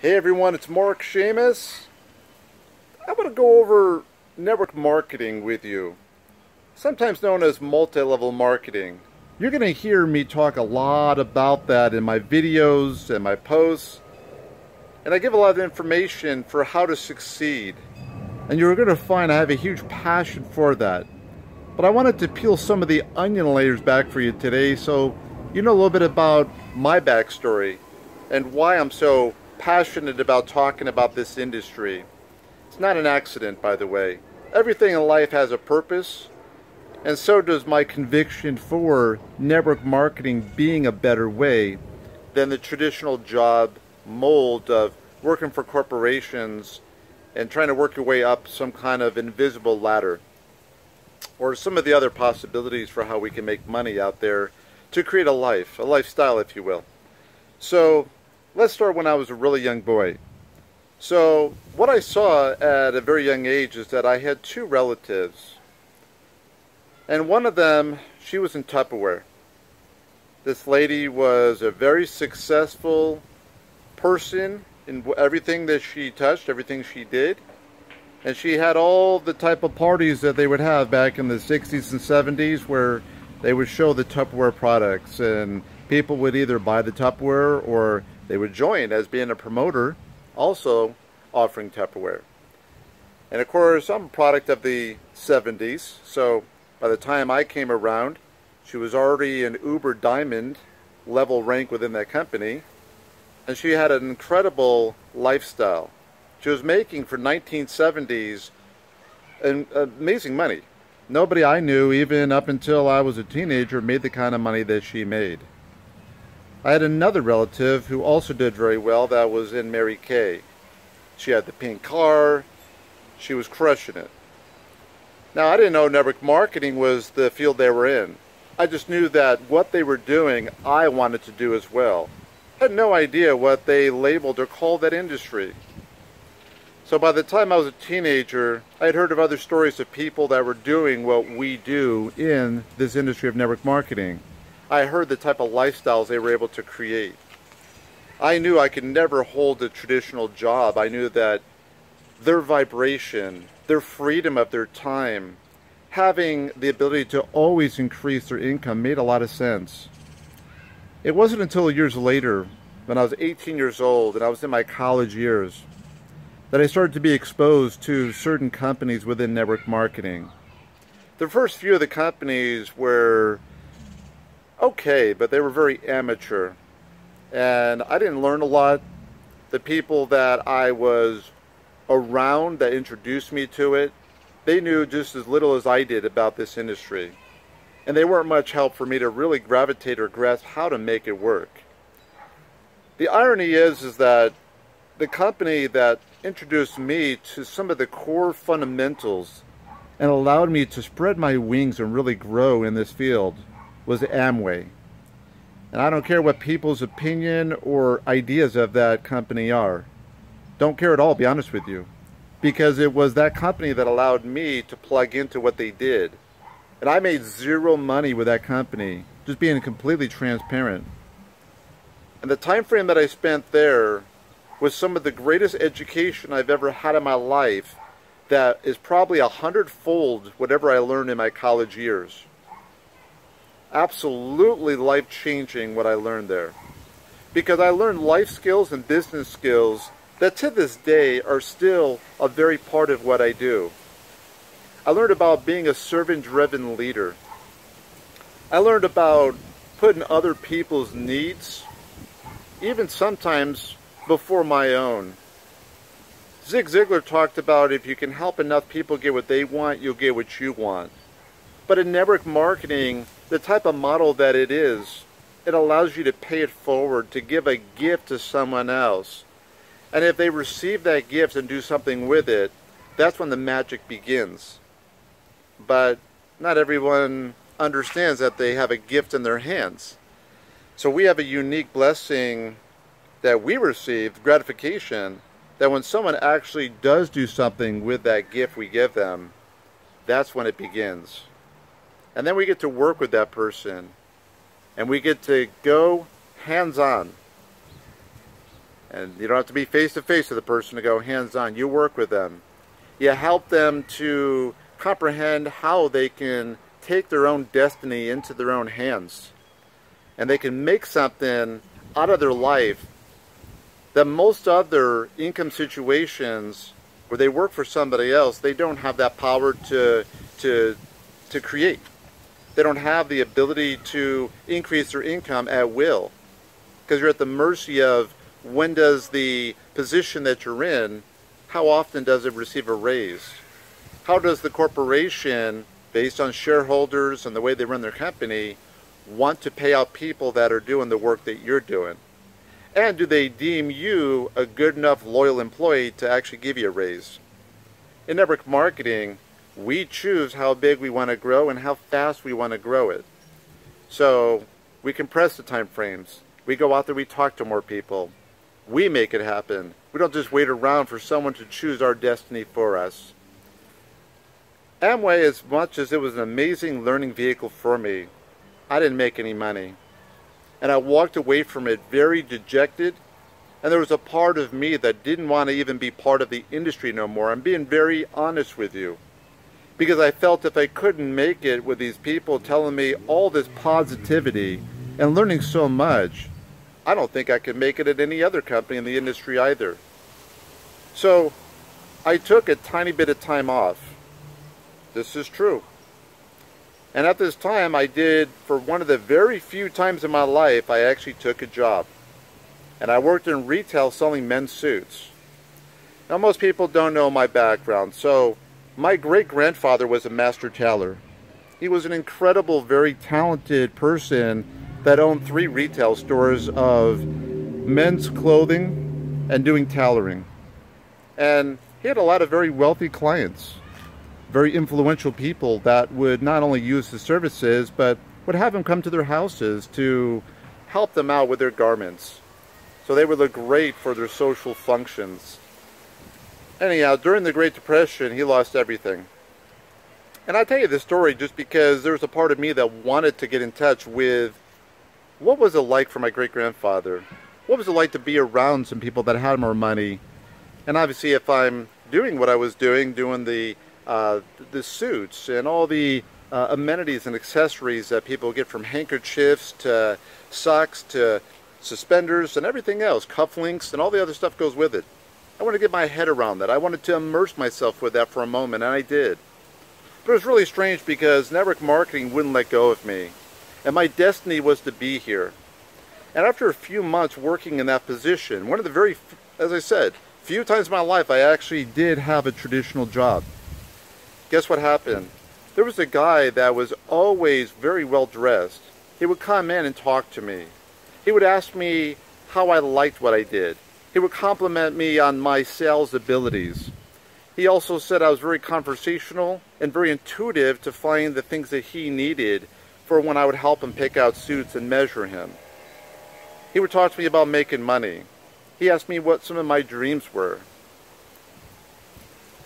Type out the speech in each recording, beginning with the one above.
Hey everyone, it's Mark Shamus. I want to go over network marketing with you, sometimes known as multi-level marketing. You're going to hear me talk a lot about that in my videos and my posts, and I give a lot of information for how to succeed. And you're going to find I have a huge passion for that. But I wanted to peel some of the onion layers back for you today so you know a little bit about my backstory and why I'm so passionate about talking about this industry. It's not an accident, by the way. Everything in life has a purpose, and so does my conviction for network marketing being a better way than the traditional job mold of working for corporations and trying to work your way up some kind of invisible ladder, or some of the other possibilities for how we can make money out there to create a life, a lifestyle, if you will. So let's start when I was a really young boy. So what I saw at a very young age is that I had two relatives. And one of them, she was in Tupperware. This lady was a very successful person in everything that she touched, everything she did. And she had all the type of parties that they would have back in the 60s and 70s where they would show the Tupperware products, and people would either buy the Tupperware or they would join as being a promoter, also offering Tupperware. And of course, I'm a product of the 70s, so by the time I came around, she was already an Uber Diamond level rank within that company, and she had an incredible lifestyle. She was making for 1970s amazing money. Nobody I knew, even up until I was a teenager, made the kind of money that she made. I had another relative who also did very well. That was in Mary Kay. She had the pink car. She was crushing it. Now, I didn't know network marketing was the field they were in. I just knew that what they were doing, I wanted to do as well. I had no idea what they labeled or called that industry. So by the time I was a teenager, I had heard of other stories of people that were doing what we do in this industry of network marketing. I heard the type of lifestyles they were able to create. I knew I could never hold a traditional job. I knew that their vibration, their freedom of their time, having the ability to always increase their income made a lot of sense. It wasn't until years later, when I was 18 years old and I was in my college years, that I started to be exposed to certain companies within network marketing. The first few of the companies were okay, but they were very amateur. And I didn't learn a lot. The people that I was around that introduced me to it, they knew just as little as I did about this industry. And they weren't much help for me to really gravitate or grasp how to make it work. The irony is that the company that introduced me to some of the core fundamentals and allowed me to spread my wings and really grow in this field was Amway. And I don't care what people's opinion or ideas of that company are. Don't care at all, to be honest with you. Because it was that company that allowed me to plug into what they did. And I made zero money with that company, just being completely transparent. And the time frame that I spent there was some of the greatest education I've ever had in my life, that is probably 100-fold whatever I learned in my college years. Absolutely life-changing what I learned there. Because I learned life skills and business skills that to this day are still a very part of what I do. I learned about being a servant-driven leader. I learned about putting other people's needs, even sometimes before my own. Zig Ziglar talked about if you can help enough people get what they want, you'll get what you want. But in network marketing, the type of model that it is, it allows you to pay it forward, to give a gift to someone else. And if they receive that gift and do something with it, that's when the magic begins. But not everyone understands that they have a gift in their hands. So we have a unique blessing that we receive, gratification, that when someone actually does do something with that gift we give them, that's when it begins. And then we get to work with that person, and we get to go hands-on. And you don't have to be face to face with the person to go hands-on. You work with them. You help them to comprehend how they can take their own destiny into their own hands. And they can make something out of their life that most other income situations where they work for somebody else, they don't have that power to create. They don't have the ability to increase their income at will, because you're at the mercy of when does the position that you're in, how often does it receive a raise? How does the corporation, based on shareholders and the way they run their company, want to pay out people that are doing the work that you're doing? And do they deem you a good enough loyal employee to actually give you a raise? In network marketing, we choose how big we want to grow and how fast we want to grow it. So we compress the time frames. We go out there, we talk to more people. We make it happen. We don't just wait around for someone to choose our destiny for us. Amway, as much as it was an amazing learning vehicle for me, I didn't make any money. And I walked away from it very dejected. And there was a part of me that didn't want to even be part of the industry no more. I'm being very honest with you. Because I felt if I couldn't make it with these people telling me all this positivity and learning so much, I don't think I could make it at any other company in the industry either. So I took a tiny bit of time off. This is true. And at this time, I did, for one of the very few times in my life, I actually took a job. And I worked in retail selling men's suits. Now, most people don't know my background. So my great-grandfather was a master tailor. He was an incredible, very talented person that owned 3 retail stores of men's clothing and doing tailoring. And he had a lot of very wealthy clients, very influential people that would not only use his services, but would have him come to their houses to help them out with their garments. So they would look great for their social functions. Anyhow, during the Great Depression, he lost everything. And I tell you this story just because there was a part of me that wanted to get in touch with what was it like for my great-grandfather? What was it like to be around some people that had more money? And obviously, if I'm doing what I was doing the suits and all the amenities and accessories that people get, from handkerchiefs to socks to suspenders and everything else, cufflinks and all the other stuff goes with it. I wanted to get my head around that. I wanted to immerse myself with that for a moment, and I did. But it was really strange because network marketing wouldn't let go of me. And my destiny was to be here. And after a few months working in that position, one of the very, as I said, few times in my life I actually did have a traditional job. Guess what happened? There was a guy that was always very well dressed. He would come in and talk to me. He would ask me how I liked what I did. He would compliment me on my sales abilities. He also said I was very conversational and very intuitive to find the things that he needed for when I would help him pick out suits and measure him. He would talk to me about making money. He asked me what some of my dreams were.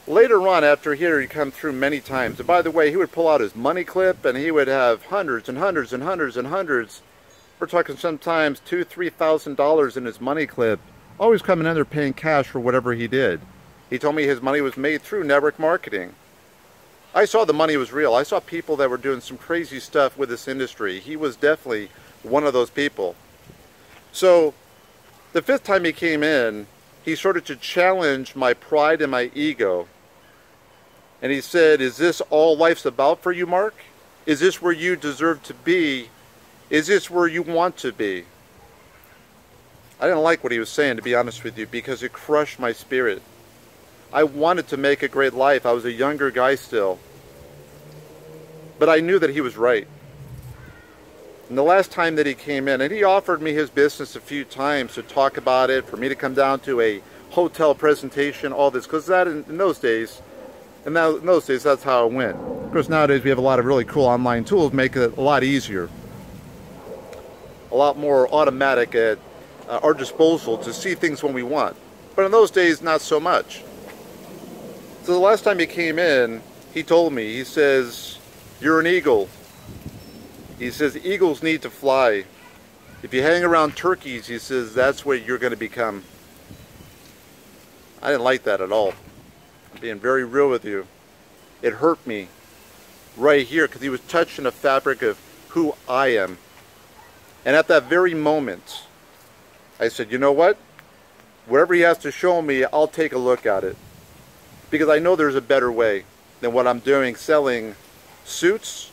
Later on, after he had come through many times, and by the way, he would pull out his money clip and he would have hundreds and hundreds and hundreds and hundreds. We're talking sometimes $2,000, $3,000 in his money clip, always coming in there paying cash for whatever he did. He told me his money was made through network marketing. I saw the money was real. I saw people that were doing some crazy stuff with this industry. He was definitely one of those people. So the 5th time he came in, he started to challenge my pride and my ego. And he said, "Is this all life's about for you, Mark? Is this where you deserve to be? Is this where you want to be?" I didn't like what he was saying, to be honest with you, because it crushed my spirit. I wanted to make a great life. I was a younger guy still. But I knew that he was right. And the last time that he came in, and he offered me his business a few times to talk about it, for me to come down to a hotel presentation, all this, because that in those days, that's how it went. Of course, nowadays we have a lot of really cool online tools, make it a lot easier, a lot more automatic at our disposal to see things when we want. But in those days, not so much. So the last time he came in, he told me, he says, "You're an eagle." He says, "Eagles need to fly. If you hang around turkeys," he says, "that's what you're going to become." I didn't like that at all. I'm being very real with you. It hurt me right here because he was touching the fabric of who I am. And at that very moment, I said, you know what? Whatever he has to show me, I'll take a look at it. Because I know there's a better way than what I'm doing, selling suits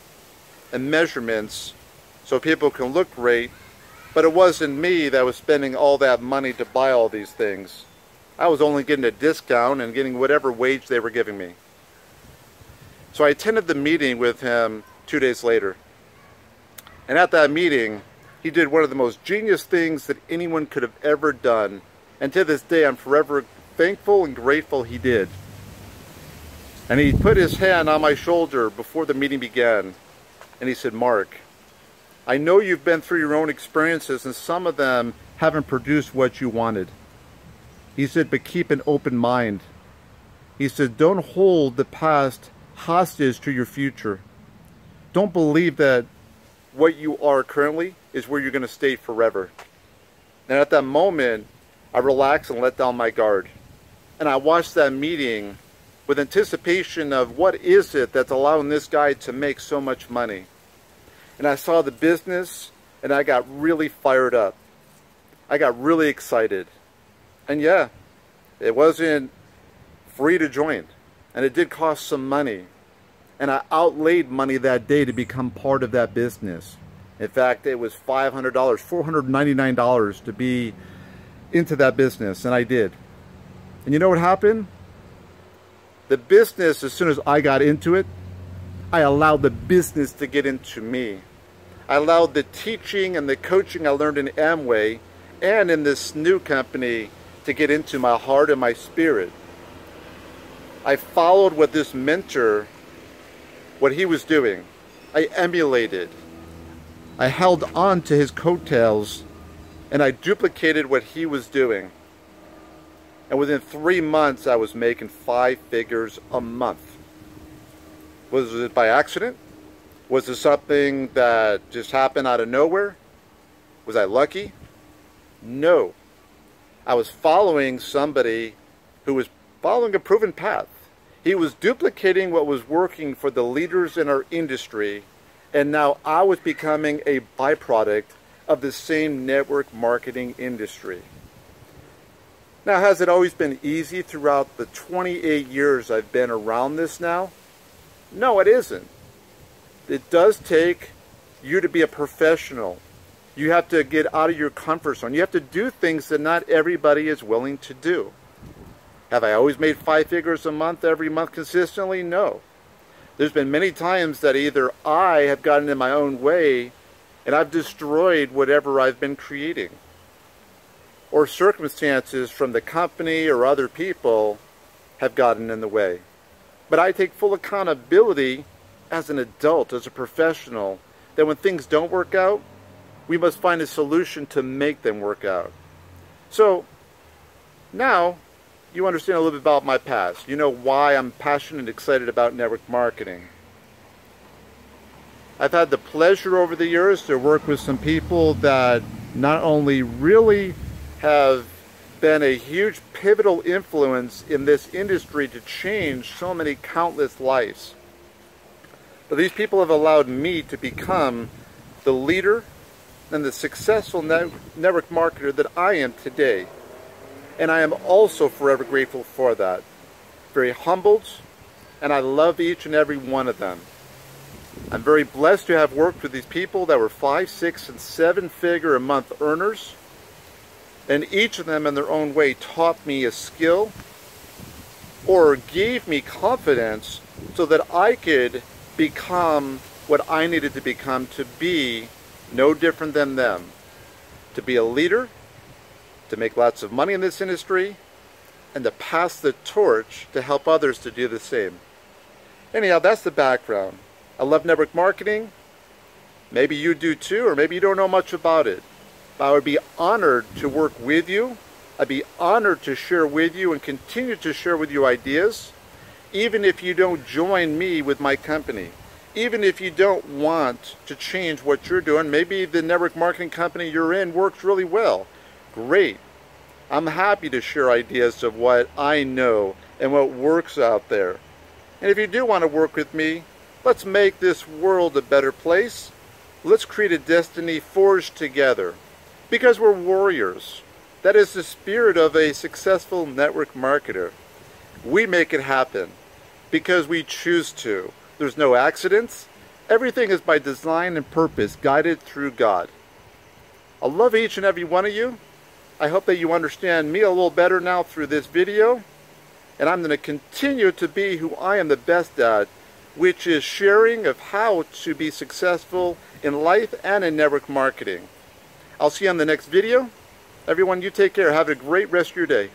and measurements so people can look great. But it wasn't me that was spending all that money to buy all these things. I was only getting a discount and getting whatever wage they were giving me. So I attended the meeting with him 2 days later. And at that meeting, he did one of the most genius things that anyone could have ever done. And to this day, I'm forever thankful and grateful he did. And he put his hand on my shoulder before the meeting began. And he said, Mark, I know you've been through your own experiences and some of them haven't produced what you wanted. He said, but keep an open mind. He said, don't hold the past hostage to your future. Don't believe that what you are currently is where you're going to stay forever. And at that moment, I relaxed and let down my guard. And I watched that meeting with anticipation of what is it that's allowing this guy to make so much money. And I saw the business and I got really fired up. I got really excited. And yeah, it wasn't free to join. And it did cost some money. And I outlaid money that day to become part of that business. In fact, it was $500, $499 to be into that business, and I did. And you know what happened? The business, as soon as I got into it, I allowed the business to get into me. I allowed the teaching and the coaching I learned in Amway and in this new company to get into my heart and my spirit. I followed what this mentor, what he was doing. I emulated. I held on to his coattails and I duplicated what he was doing. And within 3 months, I was making 5 figures a month. Was it by accident? Was it something that just happened out of nowhere? Was I lucky? No. I was following somebody who was following a proven path. He was duplicating what was working for the leaders in our industry, and now I was becoming a byproduct of the same network marketing industry. Now, has it always been easy throughout the 28 years I've been around this now? No, it isn't. It does take you to be a professional. You have to get out of your comfort zone. You have to do things that not everybody is willing to do. Have I always made 5 figures a month, every month consistently? No. There's been many times that either I have gotten in my own way and I've destroyed whatever I've been creating, or circumstances from the company or other people have gotten in the way. But I take full accountability as an adult, as a professional, that when things don't work out, we must find a solution to make them work out. So now you understand a little bit about my past. You know why I'm passionate and excited about network marketing. I've had the pleasure over the years to work with some people that not only really have been a huge pivotal influence in this industry to change so many countless lives, but these people have allowed me to become the leader and the successful network marketer that I am today. And I am also forever grateful for that. Very humbled, and I love each and every one of them. I'm very blessed to have worked with these people that were 5, 6, and 7 figure a month earners. And each of them in their own way taught me a skill or gave me confidence so that I could become what I needed to become to be no different than them. To be a leader, to make lots of money in this industry, and to pass the torch to help others to do the same. Anyhow, that's the background. I love network marketing. Maybe you do too, or maybe you don't know much about it. But I would be honored to work with you. I'd be honored to share with you and continue to share with you ideas, even if you don't join me with my company. Even if you don't want to change what you're doing, maybe the network marketing company you're in works really well. Great. I'm happy to share ideas of what I know and what works out there. And if you do want to work with me, let's make this world a better place. Let's create a destiny forged together. Because we're warriors. That is the spirit of a successful network marketer. We make it happen because we choose to. There's no accidents. Everything is by design and purpose, guided through God. I love each and every one of you. I hope that you understand me a little better now through this video. And I'm going to continue to be who I am the best at, which is sharing of how to be successful in life and in network marketing. I'll see you on the next video. Everyone, you take care. Have a great rest of your day.